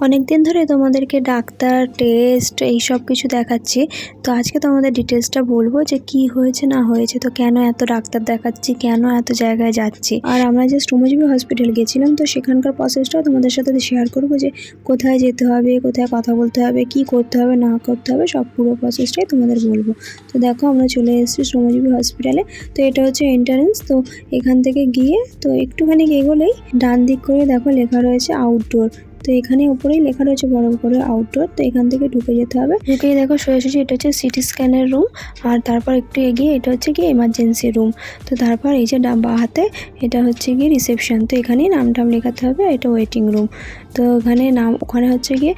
অনেক দিন ধরে তোমাদেরকে ডাক্তার টেস্ট এই সব কিছু দেখাচ্ছি। তো আজকে তোমাদের ডিটেলসটা বলবো যে কি হয়েছে না হয়েছে, তো কেন এত ডাক্তার দেখাচ্ছি, কেন এত জায়গায় যাচ্ছি। আর আমরা যে শ্রমজীবী হসপিটাল গেছিলাম, তো সেখানকার প্রসেসটাও তোমাদের সাথে শেয়ার করবো, যে কোথায় যেতে হবে, কোথায় কথা বলতে হবে, কি করতে হবে না করতে হবে, সব পুরো প্রসেসটাই তোমাদের বলবো। তো দেখো আমরা চলে এসেছি শ্রমজীবী হসপিটালে। তো এটা হচ্ছে এন্ট্রান্স। তো এখান থেকে গিয়ে তো একটুখানি এগোলেই ডান দিক করে দেখো লেখা রয়েছে আউটডোর। তো এখানে উপরেই লেখা রয়েছে বড় করে আউটডোর। তো এখান থেকে ঢুকে যেতে হবে। ঢুকেই দেখো সোজাসুজি এটা হচ্ছে সিটি স্ক্যানের রুম। আর তারপর একটু এগিয়ে এটা হচ্ছে কি এমার্জেন্সি রুম। তো তারপর এই যে বাঁ হাতে এটা হচ্ছে গিয়ে রিসেপশন। তো এখানেই নাম টাম লেখাতে হবে। এটা ওয়েটিং রুম। তো ওখানে ওখানে হচ্ছে গিয়ে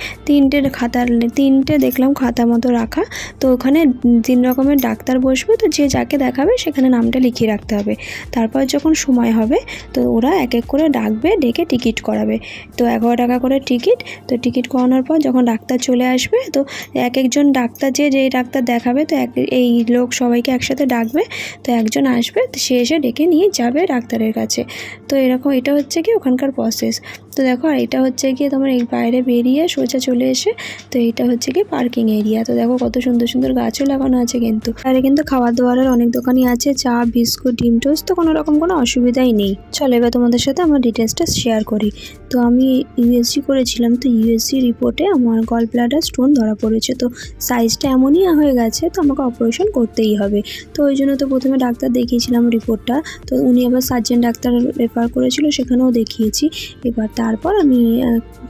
তিনটে দেখলাম খাতা মতো রাখা। তো ওখানে 3 রকমের ডাক্তার বসবে। তো যে যাকে দেখাবে সেখানে নামটা লিখিয়ে রাখতে হবে। তারপর যখন সময় হবে তো ওরা এক এক করে ডাকবে, ডেকে টিকিট করাবে। তো 11 টাকা করে টিকিট। তো টিকিট করানোর পর যখন ডাক্তার চলে আসবে, তো এক একজন ডাক্তার যেই ডাক্তার দেখাবে, তো এই লোক সবাইকে একসাথে ডাকবে। তো একজন আসবে, তো সে এসে ডেকে নিয়ে যাবে ডাক্তারের কাছে। তো এরকম এটা হচ্ছে কি ওখানকার প্রসেস। তো দেখো আর এটা হচ্ছে গিয়ে তোমার এই বাইরে বেরিয়ে সোজা চলে এসে, তো এটা হচ্ছে কি পার্কিং এরিয়া। তো দেখো কত সুন্দর সুন্দর গাছও লাগানো আছে। কিন্তু বাইরে কিন্তু খাবার দাবারের অনেক দোকানই আছে, চা বিস্কুট ডিম টোস্ট। তো কোনো রকম কোনো অসুবিধাই নেই। চলো এবার তোমাদের সাথে আমার ডিটেলসটা শেয়ার করি। তো আমি ইউএসজি করেছিলাম। তো ইউএসজি রিপোর্টে আমার গল ব্লাডার স্টোন ধরা পড়েছে। তো সাইজটা এমনই হয়ে গেছে, তো আমাকে অপারেশন করতেই হবে। তো ওই জন্য তো প্রথমে ডাক্তার দেখিয়েছিলাম রিপোর্টটা। তো উনি আবার সার্জেন ডাক্তার রেফার করেছিল, সেখানেও দেখিয়েছি। এবার তারপর আমি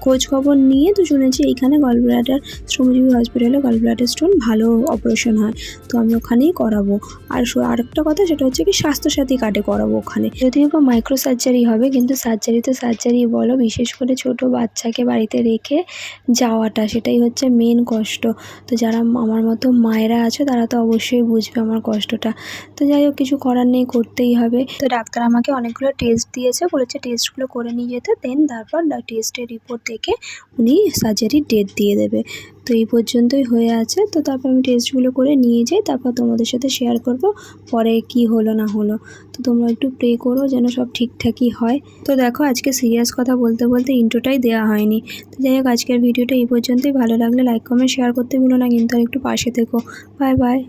খোঁজ খবর নিয়ে তো শুনেছি এইখানে গল ব্লাডার শ্রমজীবী হসপিটালে গল ব্লাডার স্টোন ভালো অপারেশন হয়। তো আমি ওখানেই করাবো। আর আরেকটা কথা, সেটা হচ্ছে কি স্বাস্থ্যসাথী কার্ডে করাবো ওখানে। যদিও বা মাইক্রো সার্জারি হবে, কিন্তু সার্জারি তো সার্জারি বলো, বিশেষ করে ছোট বাচ্চাকে বাড়িতে রেখে যাওয়াটা, সেটাই হচ্ছে মেন কষ্ট। তো যারা আমার মতো মায়েরা আছে তারা তো অবশ্যই বুঝবে আমার কষ্টটা। তো যাই হোক, কিছু করার নেই, করতেই হবে। তো ডাক্তার আমাকে অনেকগুলো টেস্ট দিয়েছে, বলেছে টেস্টগুলো করে নিয়ে যেতে। তারপর টেস্টের রিপোর্ট দেখে উনি সার্জারির ডেট দিয়ে দেবে। তো এই পর্যন্তই হয়ে আছে। তো তারপর আমি টেস্টগুলো করে নিয়ে যাই, তারপর তোমাদের সাথে শেয়ার করব পরে কি হলো না হলো। তো তোমরা একটু প্রে করো যেন সব ঠিকঠাকই হয়। তো দেখো আজকে সিরিয়াস কথা বলতে বলতে ইন্ট্রোটাই দেওয়া হয়নি। তো যাই হোক, আজকের ভিডিওটা এই পর্যন্তই। ভালো লাগলে লাইক কমেন্ট শেয়ার করতে ভুলো না কিন্তু, আর একটু পাশে থেকো। Bye bye.